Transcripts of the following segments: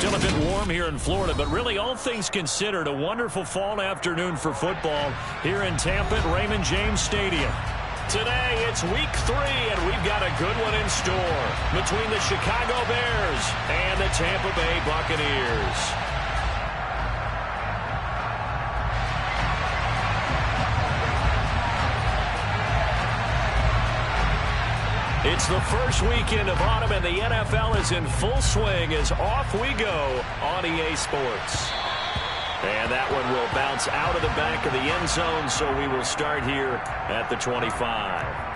Still a bit warm here in Florida, but really all things considered, a wonderful fall afternoon for football here in Tampa at Raymond James Stadium. Today, it's week 3, and we've got a good one in store between the Chicago Bears and the Tampa Bay Buccaneers. It's the first weekend of autumn, and the NFL is in full swing as off we go on EA Sports. And that one will bounce out of the back of the end zone, so we will start here at the 25.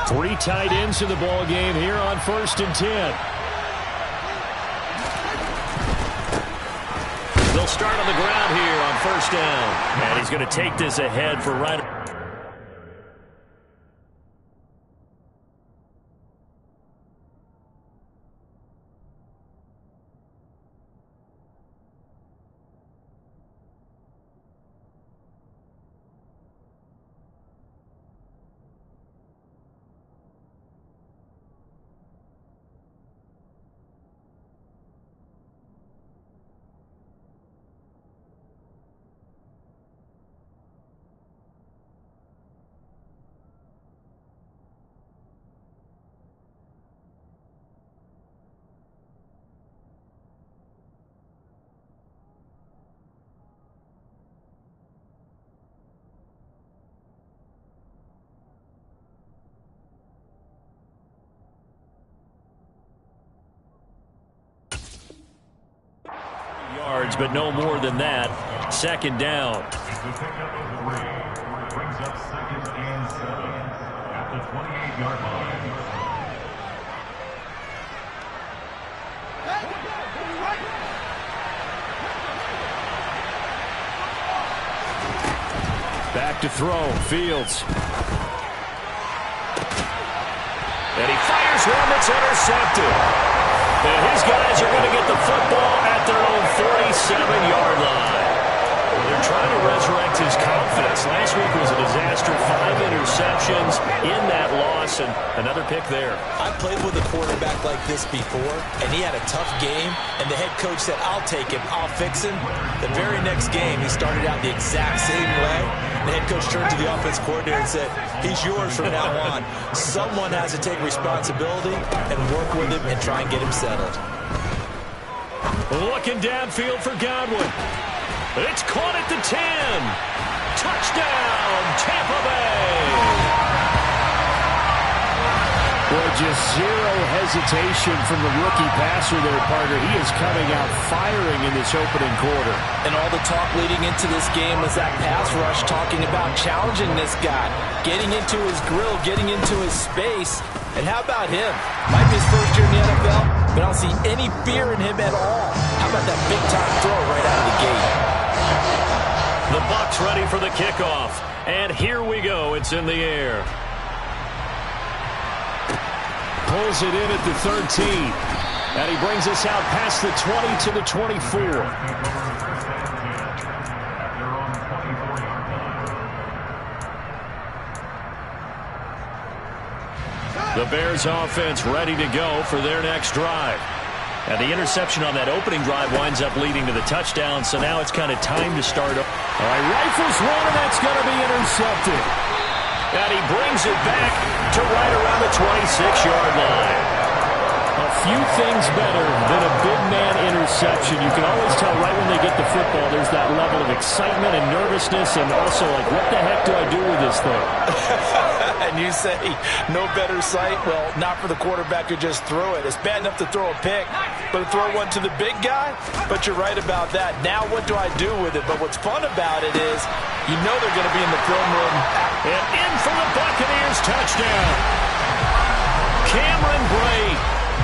3 tight ends in the ball game here on 1st and 10. They'll start on the ground here on 1st down. And he's going to take this ahead for right. Yards, but no more than that. 2nd down. Brings up 2nd and 7 at the 28-yard line. Back to throw. Fields. And he fires one that's intercepted. And his guys are going to get the football at their own 47-yard line. They're trying to resurrect his confidence. Last week was a disaster. 5 interceptions in that loss, and another pick there. I played with a quarterback like this before, and he had a tough game, and the head coach said, I'll take him, I'll fix him. The very next game, he started out the exact same way. The head coach turned to the offense coordinator and said, he's yours from now on. Someone has to take responsibility and work with him and try and get him settled. Looking downfield for Godwin. It's caught at the 10. Touchdown, Tampa Bay. Well, just zero hesitation from the rookie passer there, partner. He is coming out firing in this opening quarter. And all the talk leading into this game was that pass rush, talking about challenging this guy, getting into his grill, getting into his space. And how about him? Might be his first year in the NFL, but I don't see any fear in him at all. How about that big-time throw right out of the gate? The Bucs ready for the kickoff. And here we go. It's in the air. Pulls it in at the 13. And he brings us out past the 20 to the 24. The Bears offense ready to go for their next drive. And the interception on that opening drive winds up leading to the touchdown, so now it's kind of time to start. All right, rifles one, and that's going to be intercepted. And he brings it back to right around the 26-yard line. A few things better than a big man interception. You can always tell right when they get the football, there's that level of excitement and nervousness, and also like, what the heck do I do with this thing? And you say, no better sight? Well, not for the quarterback to just throw it. It's bad enough to throw a pick, but to throw one to the big guy? But you're right about that. Now what do I do with it? But what's fun about it is, you know they're going to be in the film room. And in for the Buccaneers touchdown. Cameron Brate,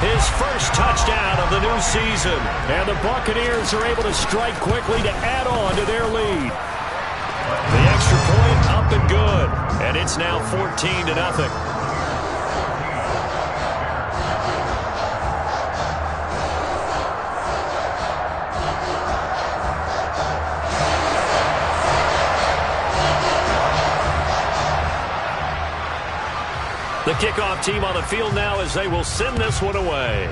his first touchdown of the new season. And the Buccaneers are able to strike quickly to add on to their lead. The extra point up up and good. And it's now 14-0. The kickoff team on the field now as they will send this one away.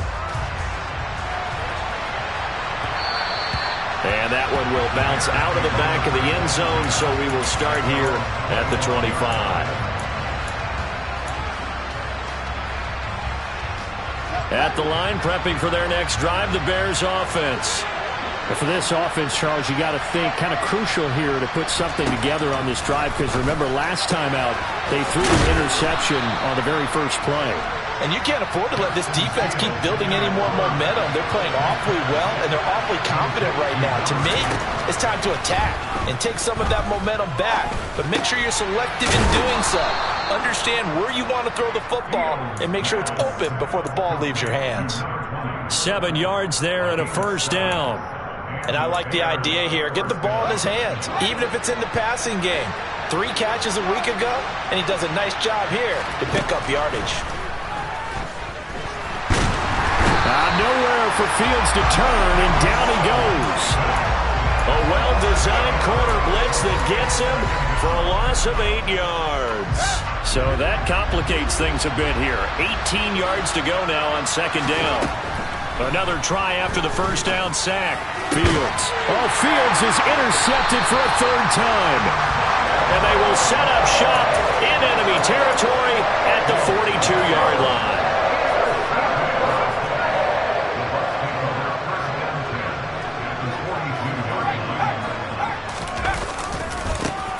And that one will bounce out of the back of the end zone, so we will start here at the 25. At the line, prepping for their next drive, the Bears offense. For this offense, Charles, you got to think kind of crucial here to put something together on this drive, because remember last time out they threw an interception on the very first play. And you can't afford to let this defense keep building any more momentum. They're playing awfully well, and they're awfully confident right now. To me, it's time to attack and take some of that momentum back. But make sure you're selective in doing so. Understand where you want to throw the football and make sure it's open before the ball leaves your hands. 7 yards there and a first down. And I like the idea here. Get the ball in his hands, even if it's in the passing game. 3 catches a week ago, and he does a nice job here to pick up yardage. Nowhere for Fields to turn, and down he goes. A well-designed corner blitz that gets him for a loss of 8 yards. So that complicates things a bit here. 18 yards to go now on second down. Another try after the first down sack. Fields. Oh, Fields is intercepted for a 3rd time. And they will set up shop in enemy territory at the 42-yard line.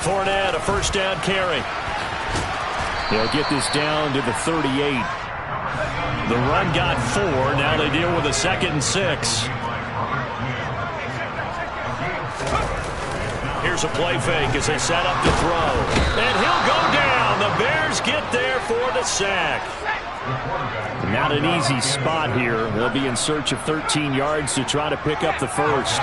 Fournette, a first down carry. They'll get this down to the 38. The run got 4. Now they deal with a 2nd and 6. Here's a play fake as they set up to throw. And he'll go down. The Bears get there for the sack. Not an easy spot here. They'll be in search of 13 yards to try to pick up the first.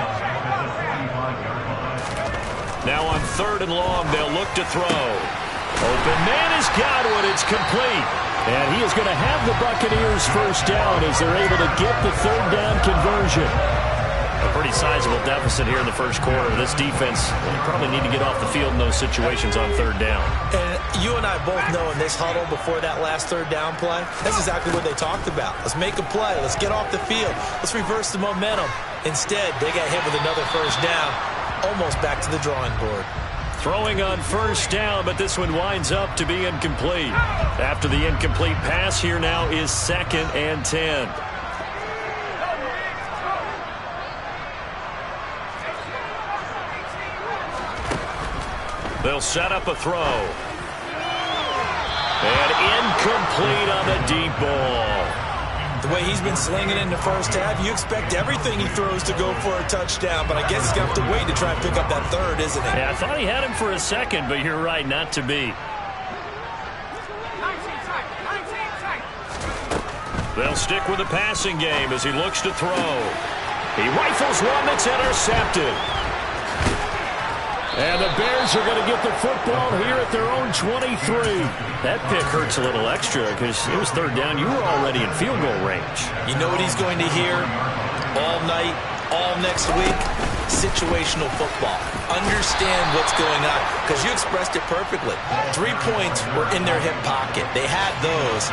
Now on 3rd and long, they'll look to throw. Open man is Godwin. It's complete. And he is going to have the Buccaneers first down as they're able to get the 3rd down conversion. A pretty sizable deficit here in the first quarter. This defense will probably need to get off the field in those situations on 3rd down. And you and I both know in this huddle before that last 3rd down play, that's exactly what they talked about. Let's make a play. Let's get off the field. Let's reverse the momentum. Instead, they got hit with another first down, almost back to the drawing board. Throwing on first down, but this one winds up to be incomplete. After the incomplete pass, here now is 2nd and 10. They'll set up a throw. And incomplete on the deep ball. The way he's been slinging in the first half, you expect everything he throws to go for a touchdown, but I guess he's going to have to wait to try and pick up that 3rd, isn't he? Yeah, I thought he had him for a second, but you're right, not to be. They'll stick with the passing game as he looks to throw. He rifles one that's intercepted. And the Bears are going to get the football here at their own 23. That pick hurts a little extra because it was 3rd down. You were already in field goal range. You know what he's going to hear all night, all next week? Situational football. Understand what's going on, because you expressed it perfectly. 3 points were in their hip pocket. They had those.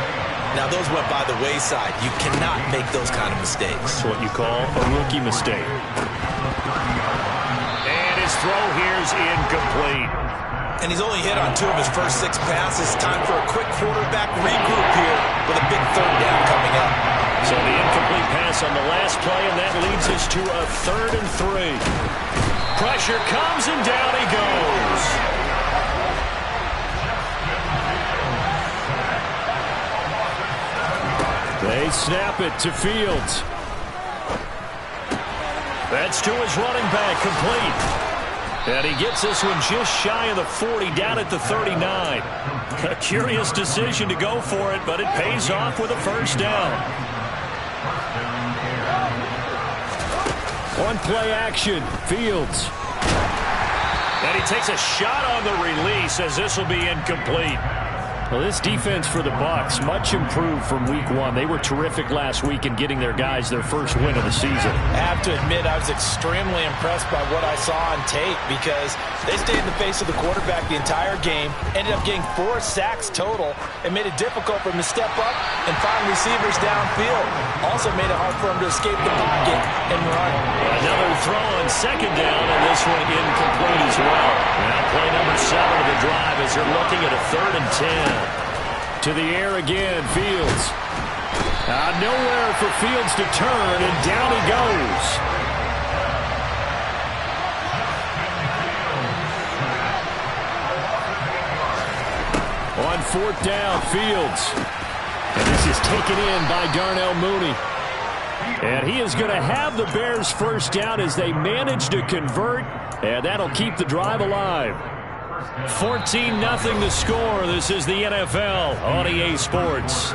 Now, those went by the wayside. You cannot make those kind of mistakes. That's what you call a rookie mistake. And his throw here's incomplete. And he's only hit on 2 of his first 6 passes. Time for a quick quarterback regroup here with a big 3rd down coming up. So the incomplete pass on the last play, and that leads us to a 3rd and 3. Pressure comes, and down he goes. They snap it to Fields. That's to his running back, complete. And he gets this one just shy of the 40, down at the 39. A curious decision to go for it, but it pays off with a first down. On play action, Fields. And he takes a shot on the release as this will be incomplete. Well, this defense for the Bucs, much improved from week one. They were terrific last week in getting their guys their first win of the season. I have to admit, I was extremely impressed by what I saw on tape because they stayed in the face of the quarterback the entire game, ended up getting 4 sacks total, and made it difficult for him to step up and find receivers downfield. Also made it hard for him to escape the pocket and run. Another throw on second down, and this one incomplete as well. Now play number 7 of the drive as they're looking at a 3rd and 10. To the air again, Fields. Nowhere for Fields to turn, and down he goes. On 4th down, Fields. And this is taken in by Darnell Mooney. And he is going to have the Bears first down as they manage to convert, and that'll keep the drive alive. 14-0 the score. This is the NFL on EA Sports.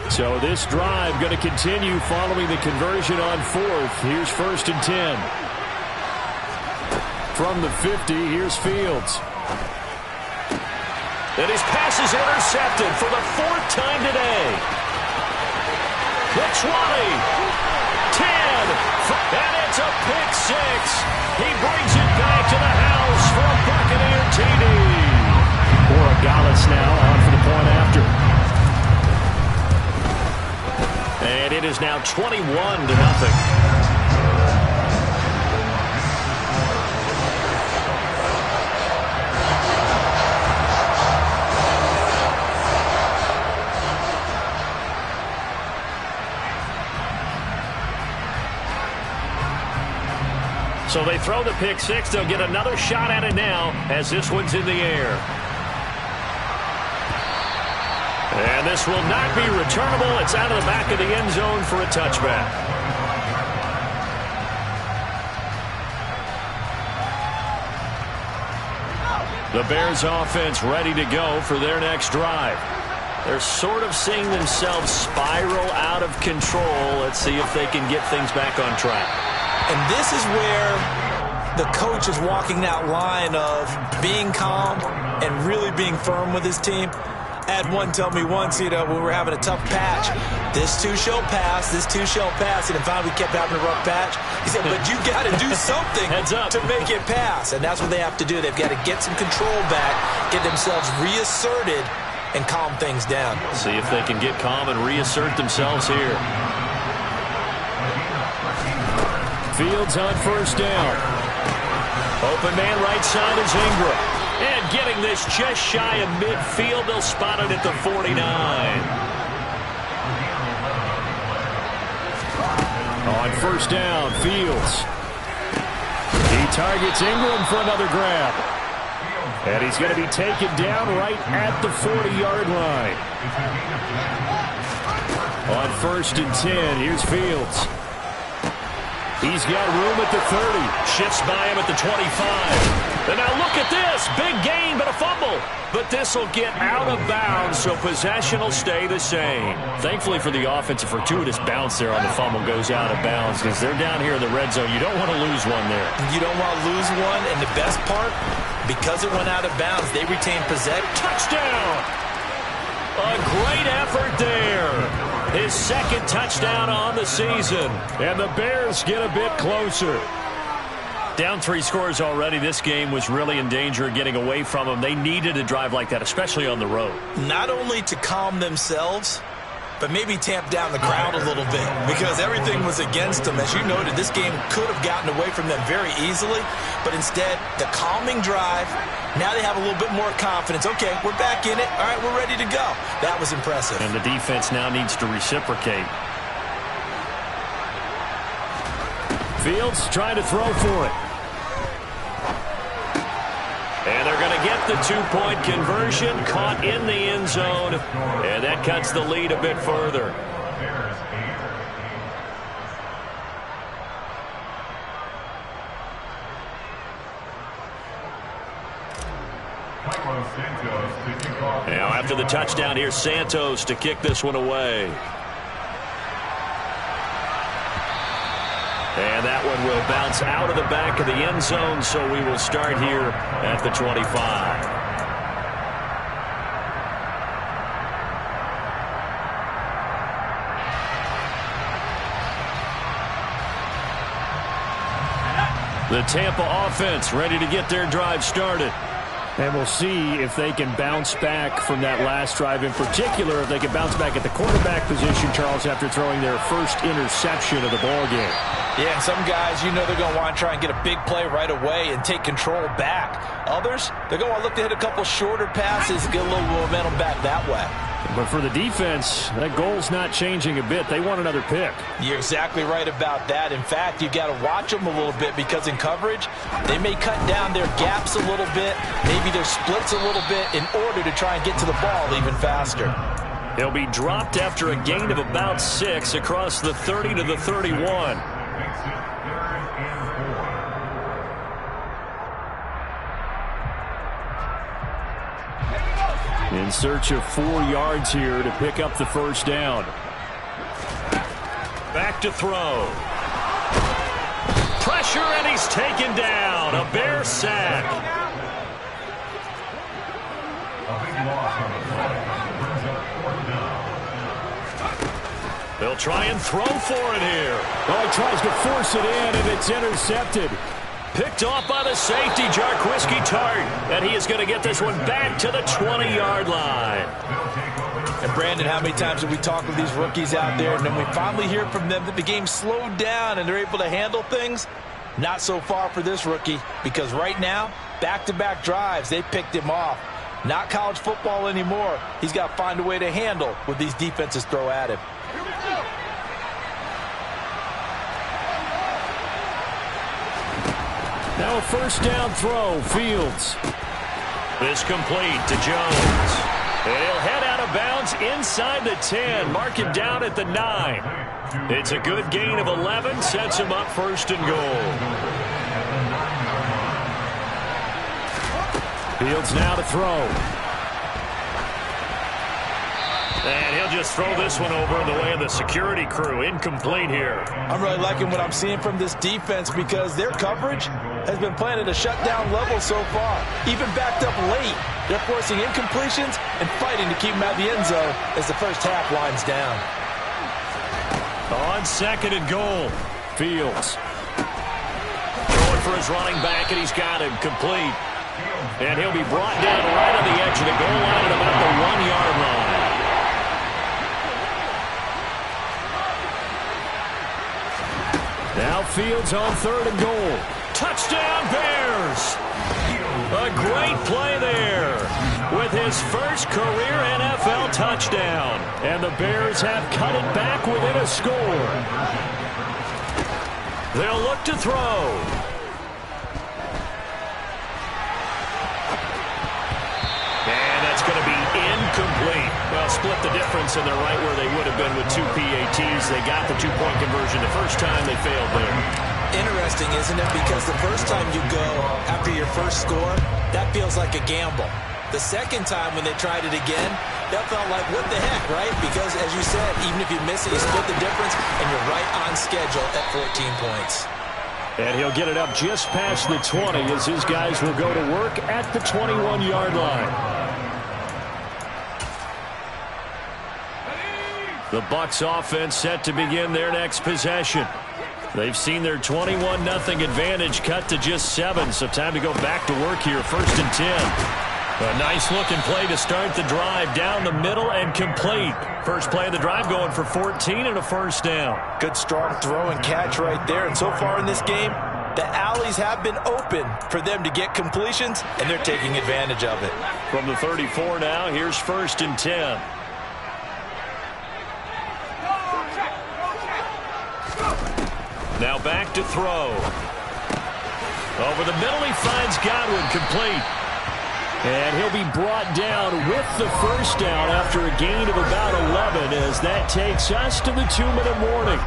So this drive going to continue following the conversion on 4th. Here's 1st and 10. From the 50, here's Fields. And his pass is intercepted for the 4th time today. The 20, 10, and it's a pick 6. He brings it back to the house for a Buccaneer TD. Borregales now on for the point after. And it is now 21-0. So they throw the pick 6. They'll get another shot at it now as this one's in the air. And this will not be returnable. It's out of the back of the end zone for a touchback. The Bears offense ready to go for their next drive. They're sort of seeing themselves spiral out of control. Let's see if they can get things back on track. And this is where the coach is walking that line of being calm and really being firm with his team. I had one tell me once, when we were having a tough patch, this too shall pass, this too shall pass, and finally we kept having a rough patch. He said, but you got to do something to make it pass, and that's what they have to do. They've got to get some control back, get themselves reasserted, and calm things down. See if they can get calm and reassert themselves here. Fields on 1st down. Open man right side is Ingram. And getting this just shy of midfield. They'll spot it at the 49. On 1st down, Fields. He targets Ingram for another grab. And he's going to be taken down right at the 40-yard line. On 1st and 10, here's Fields. He's got room at the 30. Shifts by him at the 25. And now look at this. Big gain, but a fumble. But this will get out of bounds, so possession will stay the same. Thankfully for the offense, a fortuitous bounce there on the fumble goes out of bounds because they're down here in the red zone. You don't want to lose one there. You don't want to lose one, and the best part, because it went out of bounds, they retain possession. Touchdown! A great effort there. His 2nd touchdown on the season. And the Bears get a bit closer. Down 3 scores already. This game was really in danger of getting away from them. They needed a drive like that, especially on the road. Not only to calm themselves, but maybe tamp down the crowd a little bit because everything was against them. As you noted, this game could have gotten away from them very easily, but instead, the calming drive, now they have a little bit more confidence. Okay, we're back in it. All right, we're ready to go. That was impressive. And the defense now needs to reciprocate. Fields trying to throw for it. And they're going to get the 2-point conversion, caught in the end zone, and that cuts the lead a bit further. Now after the touchdown, here's Santos to kick this one away. And that one will bounce out of the back of the end zone, so we will start here at the 25. The Tampa offense ready to get their drive started. And we'll see if they can bounce back from that last drive in particular, if they can bounce back at the quarterback position, Charles, after throwing their first interception of the ball game. Yeah, and some guys, you know they're going to want to try and get a big play right away and take control back. Others, they're going to want to look to hit a couple shorter passes and get a little momentum back that way. But for the defense, that goal's not changing a bit. They want another pick. You're exactly right about that. In fact, you've got to watch them a little bit because in coverage, they may cut down their gaps a little bit, maybe their splits a little bit in order to try and get to the ball even faster. He'll be dropped after a gain of about 6 across the 30 to the 31. In search of 4 yards here to pick up the first down. Back to throw. Pressure, and he's taken down. A Bear sack. They'll try and throw for it here. Oh, he tries to force it in, and it's intercepted. Picked off by the safety, Jarquiski Tart. And he is going to get this one back to the 20-yard line. And Brandon, how many times have we talked with these rookies out there, and then we finally hear from them that the game slowed down and they're able to handle things? Not so far for this rookie, because right now, back-to-back drives, they picked him off. Not college football anymore. He's got to find a way to handle what these defenses throw at him. Now a first down throw, Fields. This complete to Jones. And he'll head out of bounds inside the 10. Mark him down at the 9. It's a good gain of 11. Sets him up first and goal. Fields now to throw. And he'll just throw this one over in the way of the security crew. Incomplete here. I'm really liking what I'm seeing from this defense because their coverage has been playing at a shutdown level so far. Even backed up late, they're forcing incompletions and fighting to keep them out of the end zone as the first half winds down. On second and goal, Fields. Going for his running back, and he's got him complete. And he'll be brought down right on the edge of the goal line at about the 1-yard line. Now Fields on third and goal. Touchdown, Bears! A great play there with his first career NFL touchdown. And the Bears have cut it back within a score. They'll look to throw. Going to be incomplete. Well, split the difference, and they're right where they would have been with 2 PATs. They got the 2-point conversion the first time. They failed there. Interesting, isn't it? Because the first time you go after your first score, that feels like a gamble. The second time when they tried it again, that felt like, what the heck, right? Because, as you said, even if you miss it, you split the difference, and you're right on schedule at 14 points. And he'll get it up just past the 20 as his guys will go to work at the 21-yard line. The Bucs offense set to begin their next possession. They've seen their 21-0 advantage cut to just 7, so time to go back to work here, first and 10. A nice-looking play to start the drive down the middle and complete. First play of the drive going for 14 and a first down. Good strong throw and catch right there, and so far in this game, the alleys have been open for them to get completions, and they're taking advantage of it. From the 34 now, here's first and 10. Now back to throw. Over the middle, he finds Godwin, complete. And he'll be brought down with the first down after a gain of about 11 as that takes us to the 2-minute warning.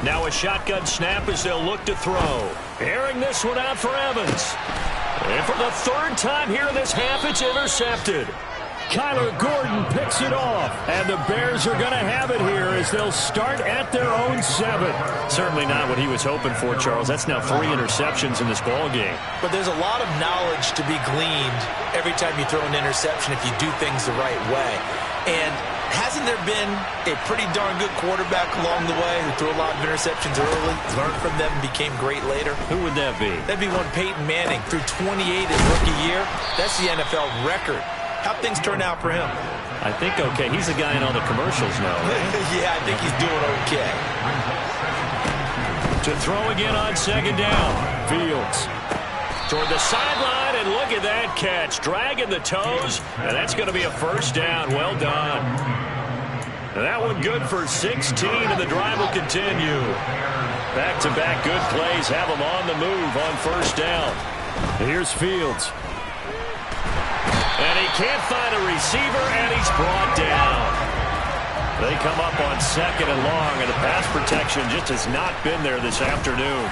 Now a shotgun snap as they'll look to throw. Airing this one out for Evans. And for the third time here in this half, it's intercepted. Kyler Gordon picks it off, and the Bears are going to have it here as they'll start at their own 7. Certainly not what he was hoping for, Charles. That's now 3 interceptions in this ball game. But there's a lot of knowledge to be gleaned every time you throw an interception if you do things the right way. And hasn't there been a pretty darn good quarterback along the way who threw a lot of interceptions early, learned from them, and became great later? Who would that be? That'd be one Peyton Manning. Threw 28 his rookie year. That's the NFL record. How'd things turn out for him? I think okay. He's the guy in all the commercials now, right? Yeah, I think he's doing okay. To throw again on 2nd down. Fields toward the sideline, and look at that catch. Dragging the toes, and that's going to be a 1st down. Well done. And that one good for 16, and the drive will continue. Back-to-back good plays have them on the move on 1st down. Here's Fields. And he can't find a receiver, and he's brought down. They come up on 2nd and long, and the pass protection just has not been there this afternoon.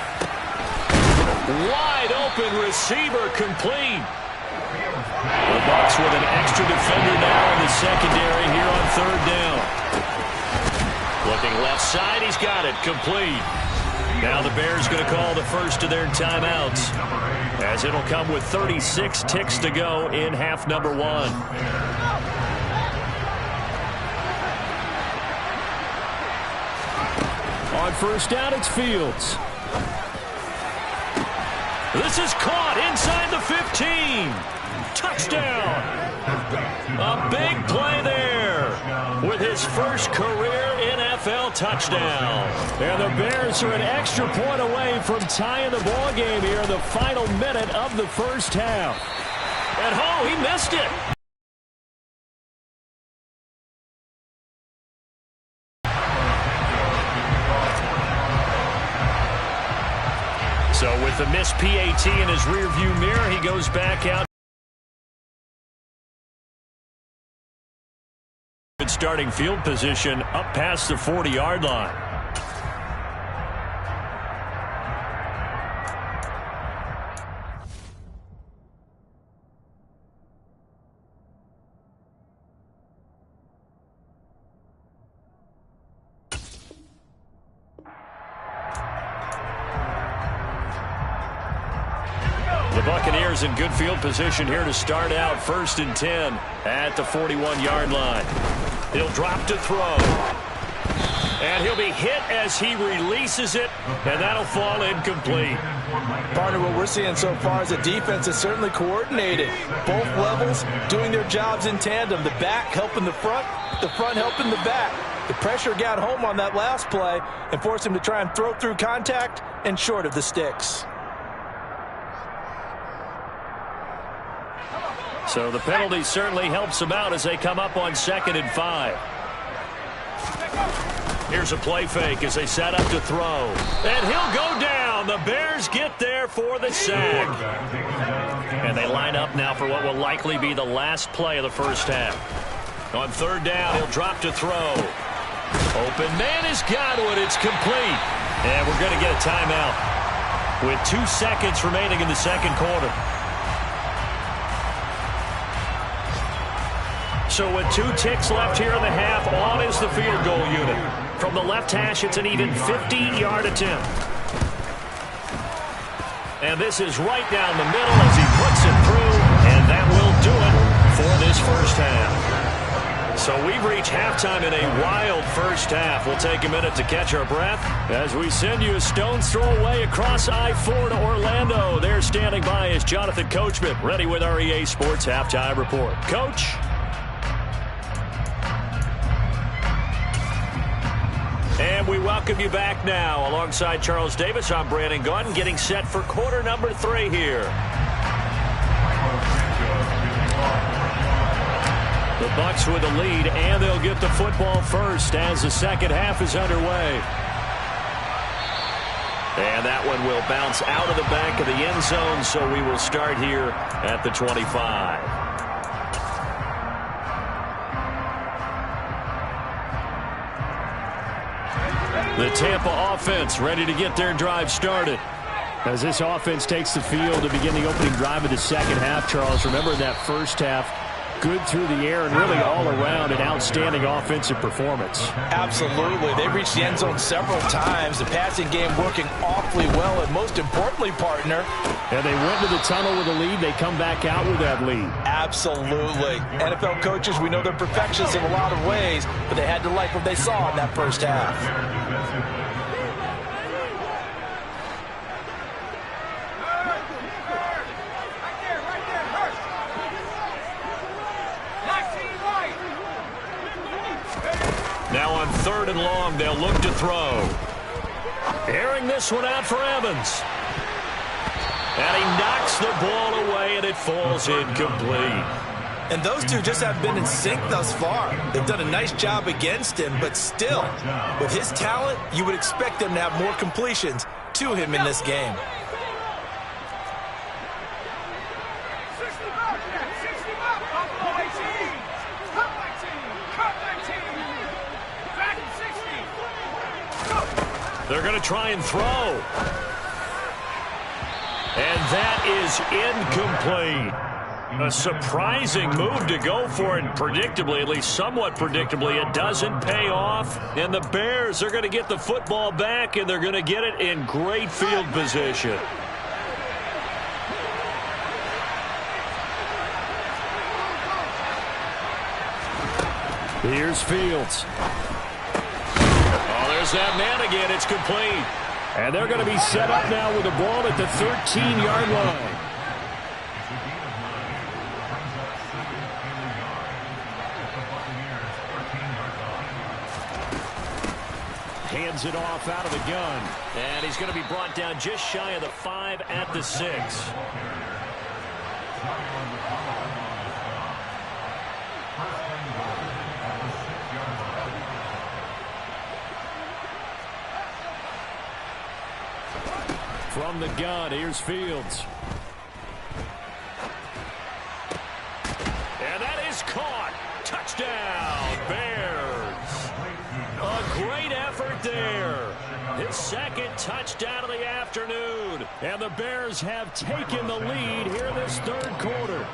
Wide open receiver complete. The Bucs with an extra defender now in the secondary here on 3rd down. Looking left side, he's got it complete. Now the Bears going to call the first of their timeouts, as it'll come with 36 ticks to go in half number 1. On 1st down, it's Fields. This is caught inside the 15. Touchdown. A big play there with his first career NFL touchdown. And the Bears are an extra point away from tying the ball game here in the final minute of the 1st half. And he missed it. So with the missed PAT in his rearview mirror, he goes back out. Starting field position up past the 40-yard line. The Buccaneers in good field position here to start out 1st and 10 at the 41-yard line. He'll drop to throw. And he'll be hit as he releases it, and that'll fall incomplete. Partner, what we're seeing so far is the defense is certainly coordinated. Both levels doing their jobs in tandem. The back helping the front helping the back. The pressure got home on that last play and forced him to try and throw through contact and short of the sticks. So the penalty certainly helps them out as they come up on 2nd and 5. Here's a play fake as they set up to throw. And he'll go down. The Bears get there for the sack. And they line up now for what will likely be the last play of the 1st half. On 3rd down, he'll drop to throw. Open man is Godwin. It's complete. And we're going to get a timeout with 2 seconds remaining in the 2nd quarter. So with 2 ticks left here in the half, on is the field goal unit. From the left hash, it's an even 50-yard attempt. And this is right down the middle as he puts it through, and that will do it for this 1st half. So we've reached halftime in a wild 1st half. We'll take a minute to catch our breath as we send you a stone's throw away across I-4 to Orlando. There standing by is Jonathan Coachman, ready with our EA Sports Halftime Report. Coach? And we welcome you back now. Alongside Charles Davis, I'm Brandon Gaudin, getting set for quarter number 3 here. The Bucs with the lead, and they'll get the football first as the 2nd half is underway. And that one will bounce out of the back of the end zone, so we will start here at the 25. The Tampa offense ready to get their drive started. As this offense takes the field to begin the opening drive of the second half, Charles, remember in that first half, good through the air and really all around an outstanding offensive performance. Absolutely. They reached the end zone several times. The passing game working awfully well, and most importantly, partner. And they went to the tunnel with a lead. They come back out with that lead. Absolutely. NFL coaches, we know they're perfectionists in a lot of ways, but they had to like what they saw in that first half. Now on 3rd and long, they'll look to throw. Airing this one out for Evans. And he knocks the ball away, and it falls incomplete. And those two just have been in sync thus far. They've done a nice job against him, but still, with his talent, you would expect them to have more completions to him in this game. They're going to try and throw. And that is incomplete. A surprising move to go for it, and predictably, at least somewhat predictably, it doesn't pay off. And the Bears are going to get the football back, and they're going to get it in great field position. Here's Fields. There's that man again. It's complete. And they're going to be set up now with the ball at the 13-yard line. Hands it off out of the gun. And he's going to be brought down just shy of the 5 at the 6. From the gun, here's Fields. And that is caught. Touchdown, Bears. A great effort there. His second touchdown of the afternoon. And the Bears have taken the lead here in this third quarter.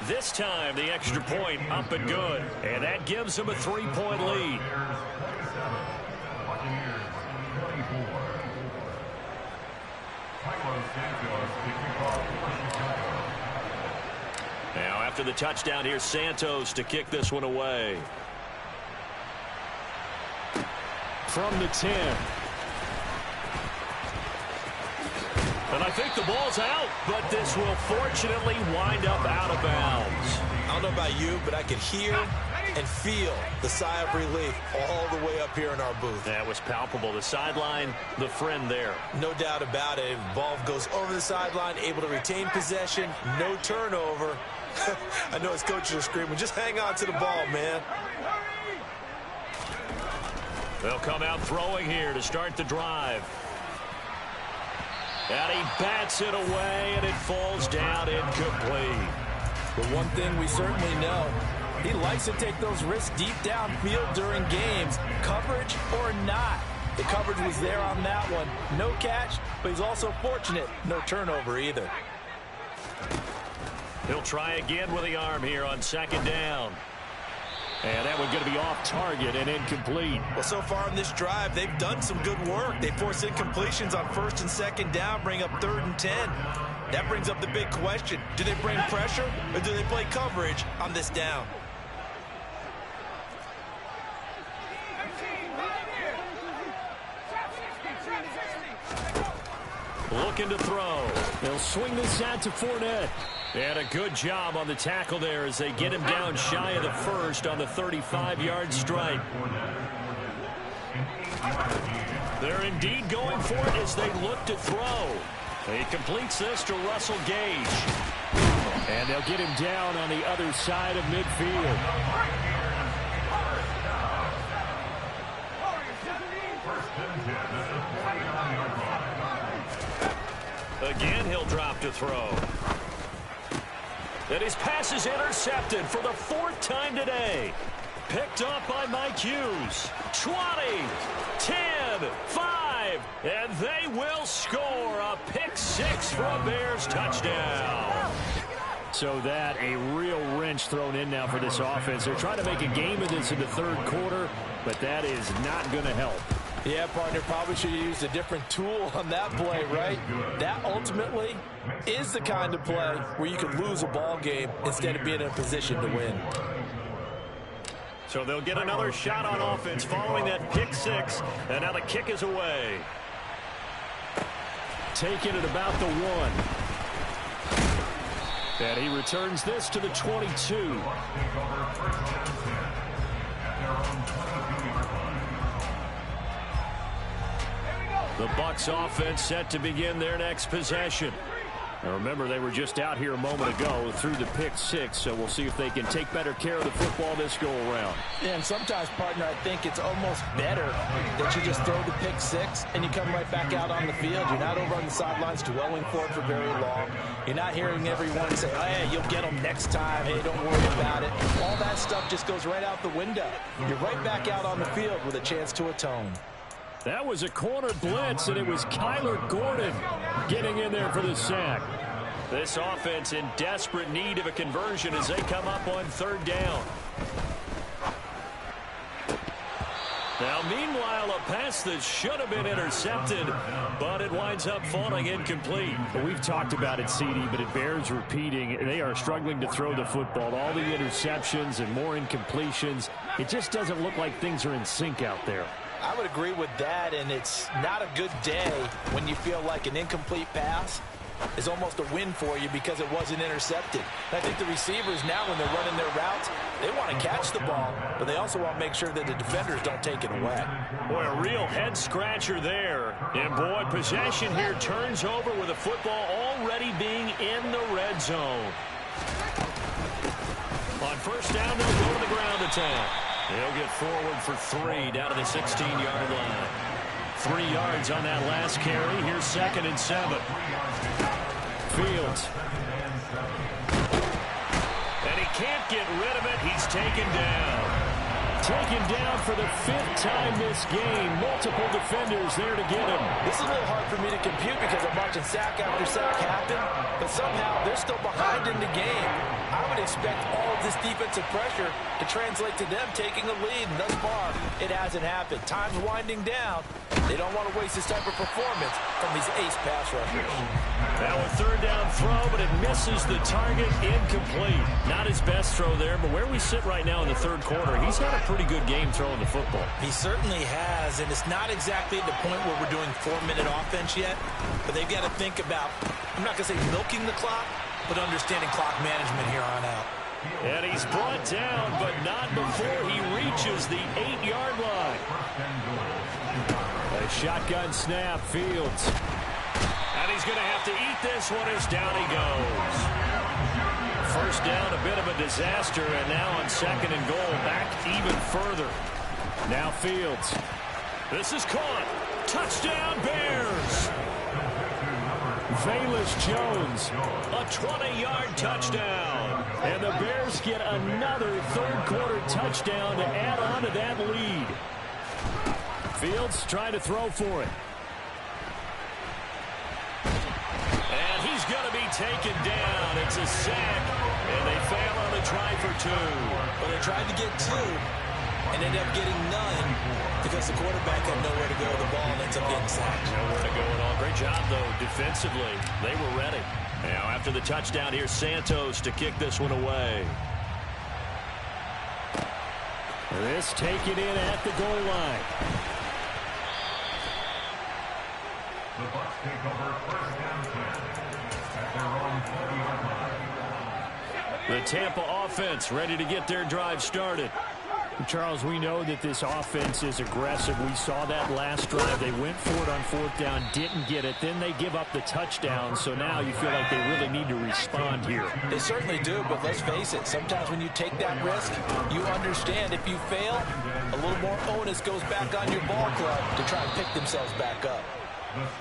This time, the extra point up and good. And that gives them a 3-point lead. Now, after the touchdown, here's Santos to kick this one away. From the 10. And I think the ball's out, but this will fortunately wind up out of bounds. I don't know about you, but I could hear and feel the sigh of relief all the way up here in our booth. That was palpable. The sideline, the friend there. No doubt about it. Ball goes over the sideline, able to retain possession, no turnover. I know his coaches are screaming, just hang on to the ball, man. They'll come out throwing here to start the drive. And he bats it away, and it falls down incomplete. But one thing we certainly know, he likes to take those risks deep downfield during games, coverage or not. The coverage was there on that one. No catch, but he's also fortunate. No turnover either. He'll try again with the arm here on 2nd down. And that one's going to be off target and incomplete. Well, so far in this drive, they've done some good work. They force incompletions on 1st and 2nd down, bring up 3rd and 10. That brings up the big question. Do they bring pressure or do they play coverage on this down? Looking to throw. They'll swing this out to Fournette. And a good job on the tackle there as they get him down shy of the 1st on the 35-yard stripe. They're indeed going for it as they look to throw. He completes this to Russell Gage. And they'll get him down on the other side of midfield. Again, he'll drop to throw. And his pass is intercepted for the 4th time today. Picked off by Mike Hughes. 20, 10, 5, and they will score a pick-6 for a Bears touchdown. So that a real wrench thrown in now for this offense. They're trying to make a game of this in the third quarter, but that is not going to help. Yeah, partner, probably should have used a different tool on that play, right? That ultimately is the kind of play where you could lose a ball game instead of being in a position to win. So they'll get another shot on offense following that pick-6, and now the kick is away. Taking it about the 1. And he returns this to the 22. The Bucs offense set to begin their next possession. Now remember, they were just out here a moment ago through the pick-6, so we'll see if they can take better care of the football this go-around. Yeah, and sometimes, partner, I think it's almost better that you just throw the pick-6 and you come right back out on the field. You're not over on the sidelines dwelling for it for very long. You're not hearing everyone say, oh, yeah, you'll get them next time. Hey, don't worry about it. All that stuff just goes right out the window. You're right back out on the field with a chance to atone. That was a corner blitz, and it was Kyler Gordon getting in there for the sack. This offense in desperate need of a conversion as they come up on third down. Now, meanwhile, a pass that should have been intercepted, but it winds up falling incomplete. Well, we've talked about it, CD, but it bears repeating. They are struggling to throw the football. All the interceptions and more incompletions. It just doesn't look like things are in sync out there. I would agree with that, and it's not a good day when you feel like an incomplete pass is almost a win for you because it wasn't intercepted. And I think the receivers now, when they're running their routes, they want to catch the ball, but they also want to make sure that the defenders don't take it away. Boy, a real head-scratcher there. And, boy, possession here turns over with the football already being in the red zone. On first down, they'll go to the ground attack. They'll get forward for 3 down to the 16-yard line. 3 yards on that last carry. Here's 2nd and 7. Fields. And he can't get rid of it. He's taken down. Taken down for the 5th time this game. Multiple defenders there to get him. This is a little hard for me to compute because I'm watching sack after sack happen, but somehow they're still behind in the game. I would expect all of this defensive pressure to translate to them taking a lead, and thus far, it hasn't happened. Time's winding down. They don't want to waste this type of performance from these ace pass rushers. Now a third down throw, but it misses the target, incomplete. Not his best throw there, but where we sit right now in the third quarter, he's had a pretty good game throwing the football. He certainly has, and it's not exactly the point where we're doing 4-minute offense yet, but they've got to think about, I'm not going to say milking the clock, but understanding clock management here on out. And he's brought down, but not before he reaches the 8-yard line. A shotgun snap, Fields. And he's going to have to eat this one as down he goes. First down, a bit of a disaster, and now on 2nd and goal, back even further. Now Fields. This is caught. Touchdown, Bears. Velus Jones. A 20-yard touchdown. And the Bears get another third-quarter touchdown to add on to that lead. Fields trying to throw for it. And he's going to be taken down. It's a sack, and they fail on the try for 2. Well, they tried to get 2 and ended up getting none because the quarterback had nowhere to go. The ball ends up getting sacked. Nowhere to go at all. Great job, though, defensively. They were ready. Now, after the touchdown, here's Santos to kick this one away. This taken in at the goal line. The Bucs take over first down 10 at their own 20-yard line. The Tampa offense ready to get their drive started. Charles, we know that this offense is aggressive. We saw that last drive. They went for it on 4th down, didn't get it. Then they give up the touchdown. So now you feel like they really need to respond here. They certainly do, but let's face it. Sometimes when you take that risk, you understand if you fail, a little more onus goes back on your ball club to try and pick themselves back up.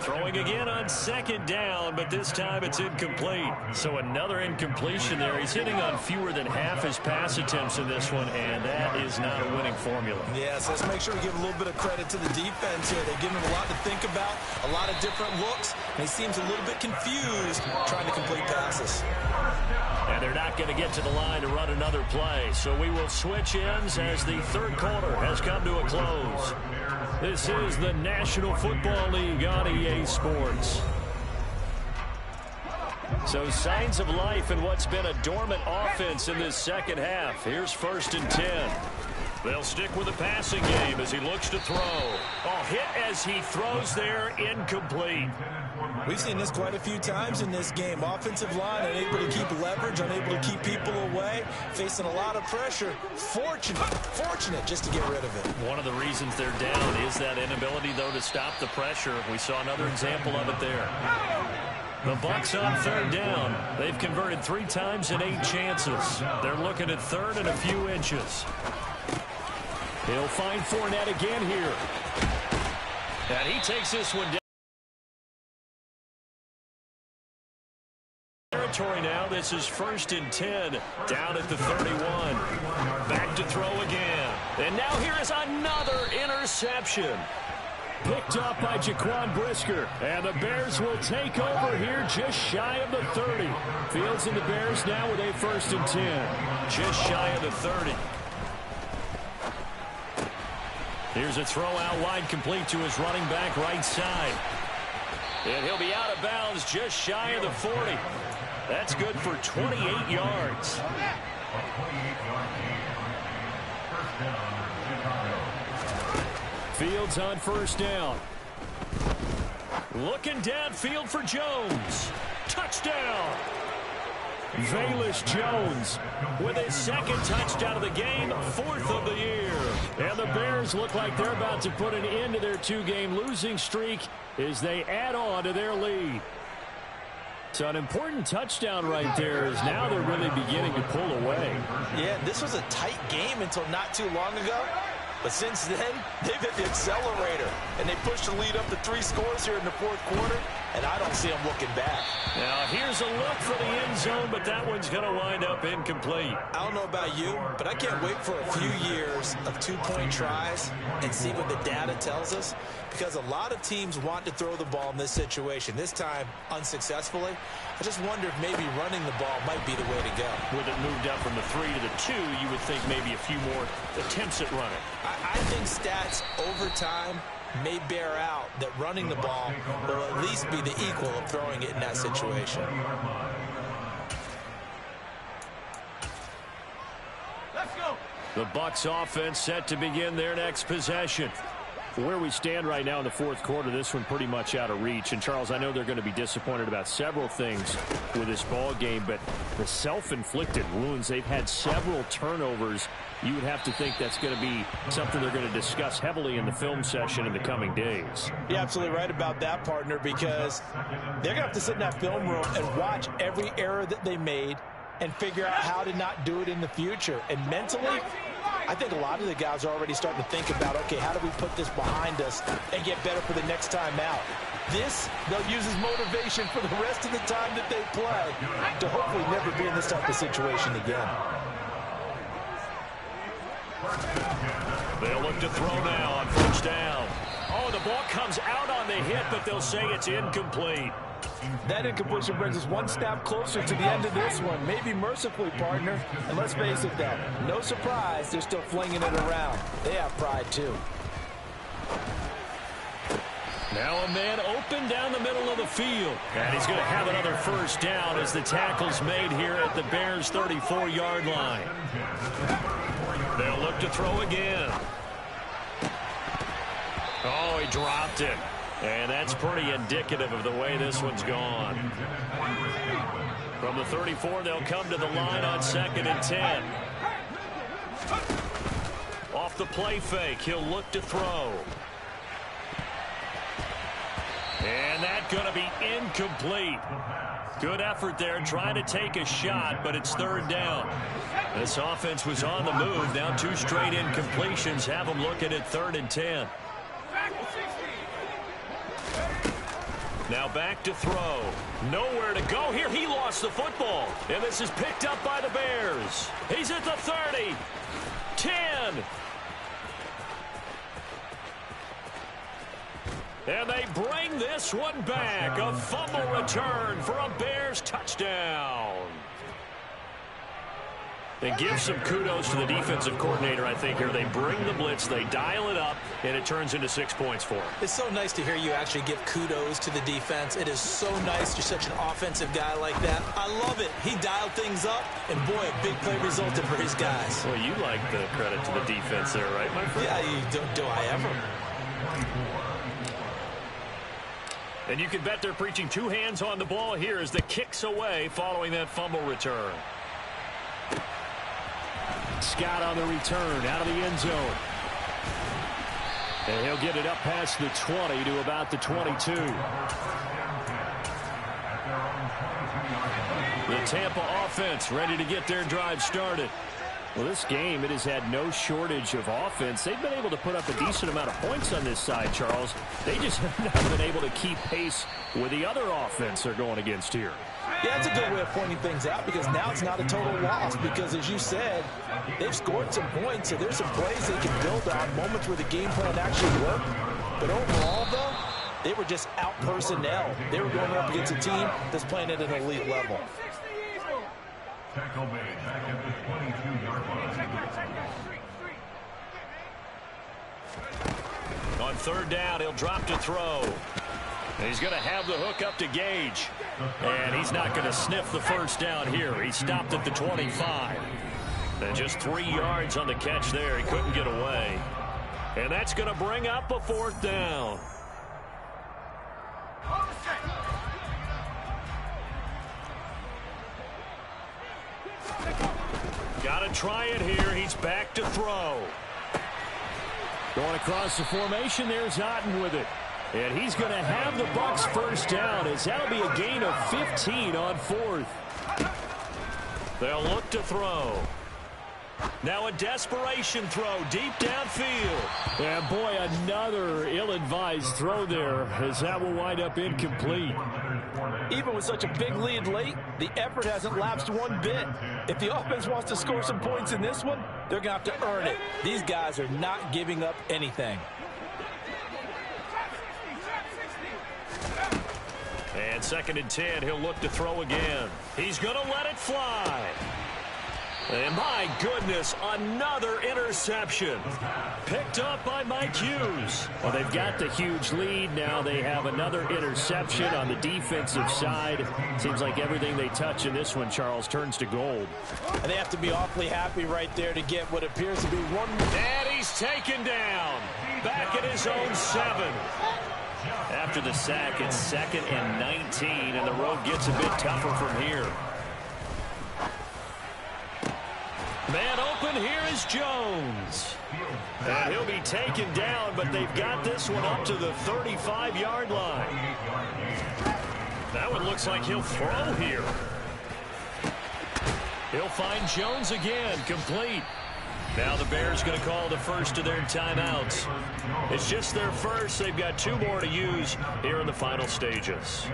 Throwing again on second down, but this time it's incomplete. So another incompletion there. He's hitting on fewer than half his pass attempts in this one, and that is not a winning formula. Yes, let's make sure we give a little bit of credit to the defense here. They give him a lot to think about, a lot of different looks, and he seems a little bit confused trying to complete passes. And they're not going to get to the line to run another play. So we will switch ends as the third quarter has come to a close. This is the National Football League on EA Sports. So signs of life in what's been a dormant offense in this second half. Here's 1st and 10. They'll stick with the passing game as he looks to throw. Hit as he throws there, incomplete. We've seen this quite a few times in this game. Offensive line unable to keep leverage, unable to keep people away, facing a lot of pressure. Fortunate just to get rid of it. One of the reasons they're down is that inability, though, to stop the pressure. We saw another example of it there. The Bucks on 3rd down. They've converted 3 times in 8 chances. They're looking at 3rd and a few inches. He'll find Fournette again here. And he takes this one down. Territory now. This is 1st and 10. Down at the 31. Back to throw again. And now here is another interception. Picked up by Jaquan Brisker. And the Bears will take over here just shy of the 30. Fields and the Bears now with a 1st and 10. Just shy of the 30. Here's a throw out wide, complete to his running back right side. And he'll be out of bounds just shy of the 40. That's good for 28 yards. Fields on 1st down. Looking downfield for Jones. Touchdown. Velus Jones with his 2nd touchdown of the game, 4th of the year. And the Bears look like they're about to put an end to their 2-game losing streak as they add on to their lead. So an important touchdown right there as now they're really beginning to pull away. Yeah, this was a tight game until not too long ago. But since then, they've hit the accelerator, and they pushed the lead up to 3 scores here in the 4th quarter, and I don't see them looking back. Now, here's a look for the end zone, but that one's going to wind up incomplete. I don't know about you, but I can't wait for a few years of 2-point tries and see what the data tells us, because a lot of teams want to throw the ball in this situation, this time unsuccessfully. I just wonder if maybe running the ball might be the way to go. With it moved up from the 3 to the 2, you would think maybe a few more attempts at running. I think stats over time may bear out that running the ball will at least be the equal of throwing it in that situation. Let's go. The Bucks offense set to begin their next possession. Where we stand right now in the 4th quarter, this one pretty much out of reach. And, Charles, I know they're going to be disappointed about several things with this ball game, but the self-inflicted wounds, they've had several turnovers. You would have to think that's going to be something they're going to discuss heavily in the film session in the coming days. You're absolutely right about that, partner, because they're going to have to sit in that film room and watch every error that they made and figure out how to not do it in the future. And mentally, I think a lot of the guys are already starting to think about, okay, how do we put this behind us and get better for the next time out? This, they'll use as motivation for the rest of the time that they play to hopefully never be in this type of situation again. They'll look to throw now on 1st down. Oh, the ball comes out on the hit, but they'll say it's incomplete. That incompletion brings us one step closer to the end of this one. Maybe mercifully, partner. And let's face it, though, no surprise, they're still flinging it around. They have pride, too. Now a man open down the middle of the field. And he's going to have another 1st down as the tackle's made here at the Bears' 34-yard line. They'll look to throw again. Oh, he dropped it. And that's pretty indicative of the way this one's gone. From the 34, they'll come to the line on 2nd and 10. Off the play fake, he'll look to throw. And that's going to be incomplete. Good effort there, trying to take a shot, but it's 3rd down. This offense was on the move. Now 2 straight incompletions have them looking at 3rd and 10. Now back to throw. Nowhere to go here. He lost the football. And this is picked up by the Bears. He's at the 30. 10. And they bring this one back. A fumble return for a Bears touchdown. And give some kudos to the defensive coordinator, I think, here. They bring the blitz, they dial it up, and it turns into 6 points for them. It's so nice to hear you actually give kudos to the defense. It is so nice. You're such an offensive guy like that. I love it. He dialed things up, and boy, a big play resulted for his guys. Well, you like the credit to the defense there, right, my friend? Yeah, do I ever? And you can bet they're preaching two hands on the ball here as the kick's away following that fumble return. Scott on the return out of the end zone. And he'll get it up past the 20 to about the 22. The Tampa offense ready to get their drive started. Well, this game, it has had no shortage of offense. They've been able to put up a decent amount of points on this side, Charles. They just have not been able to keep pace with the other offense they're going against here. Yeah, that's a good way of pointing things out because now it's not a total loss because, as you said, they've scored some points, so there's some plays they can build on, moments where the game plan actually worked. But overall, though, they were just out-personnel. They were going up against a team that's playing at an elite level. Tackle made back at the 22-yard line. On third down, he'll drop to throw. And he's going to have the hook up to Gage. And he's not going to sniff the first down here. He stopped at the 25. And just 3 yards on the catch there. He couldn't get away. And that's going to bring up a fourth down. Got to try it here. He's back to throw. Going across the formation, there's Otten with it. And he's going to have the Bucs first down as that'll be a gain of 15 on fourth. They'll look to throw. Now a desperation throw deep downfield. And boy, another ill-advised throw there as that will wind up incomplete. Even with such a big lead late, the effort hasn't lapsed one bit. If the offense wants to score some points in this one, they're going to have to earn it. These guys are not giving up anything. And 2nd and 10, he'll look to throw again. He's going to let it fly. And my goodness, another interception. Picked up by Mike Hughes. Well, they've got the huge lead. Now they have another interception on the defensive side. Seems like everything they touch in this one, Charles, turns to gold. And they have to be awfully happy right there to get what appears to be one. And he's taken down. Back at his own 7. After the sack, it's 2nd and 19, and the road gets a bit tougher from here. Man open, here is Jones. And he'll be taken down, but they've got this one up to the 35-yard line. That one looks like he'll throw here. He'll find Jones again, complete. Now the Bears going to call the first of their timeouts. It's just their first. They've got 2 more to use here in the final stages.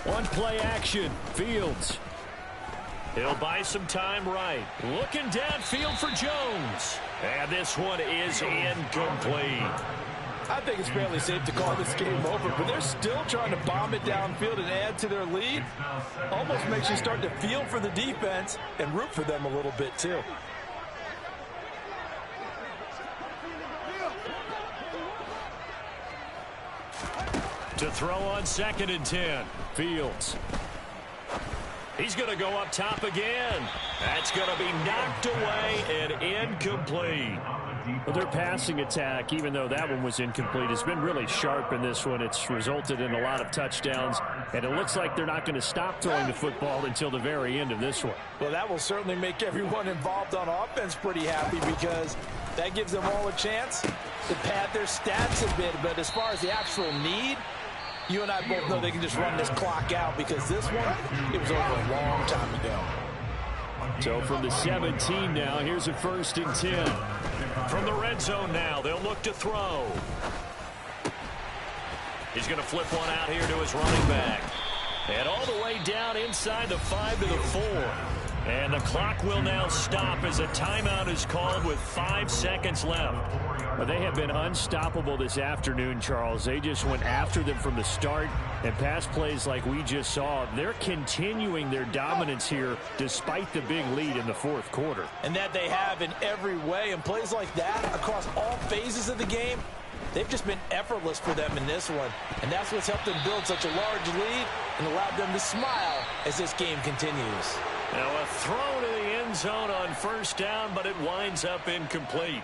One play action, Fields. He'll buy some time right. Looking downfield for Jones. And this one is incomplete. I think it's fairly safe to call this game over, but they're still trying to bomb it downfield and add to their lead. Almost makes you start to feel for the defense and root for them a little bit, too. To throw on 2nd and 10. Fields. He's going to go up top again. That's going to be knocked away and incomplete. Well, their passing attack, even though that one was incomplete, has been really sharp in this one. It's resulted in a lot of touchdowns, and it looks like they're not going to stop throwing the football until the very end of this one. Well, that will certainly make everyone involved on offense pretty happy because that gives them all a chance to pad their stats a bit. But as far as the actual need, you and I both know they can just run this clock out because this one, it was over a long time ago. So from the 17 now, here's a 1st and 10. From the red zone now, they'll look to throw. He's going to flip one out here to his running back. And all the way down inside the 5 to the 4. And the clock will now stop as a timeout is called with 5 seconds left. Well, they have been unstoppable this afternoon, Charles. They just went after them from the start, and pass plays like we just saw. They're continuing their dominance here despite the big lead in the 4th quarter. And that they have in every way. And plays like that across all phases of the game, they've just been effortless for them in this one. And that's what's helped them build such a large lead and allowed them to smile as this game continues. Now a throw to the end zone on 1st down, but it winds up incomplete.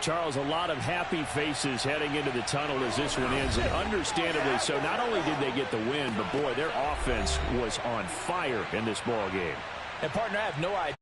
Charles, a lot of happy faces heading into the tunnel as this one ends, and understandably so. Not only did they get the win, but boy, their offense was on fire in this ball game. And partner, I have no idea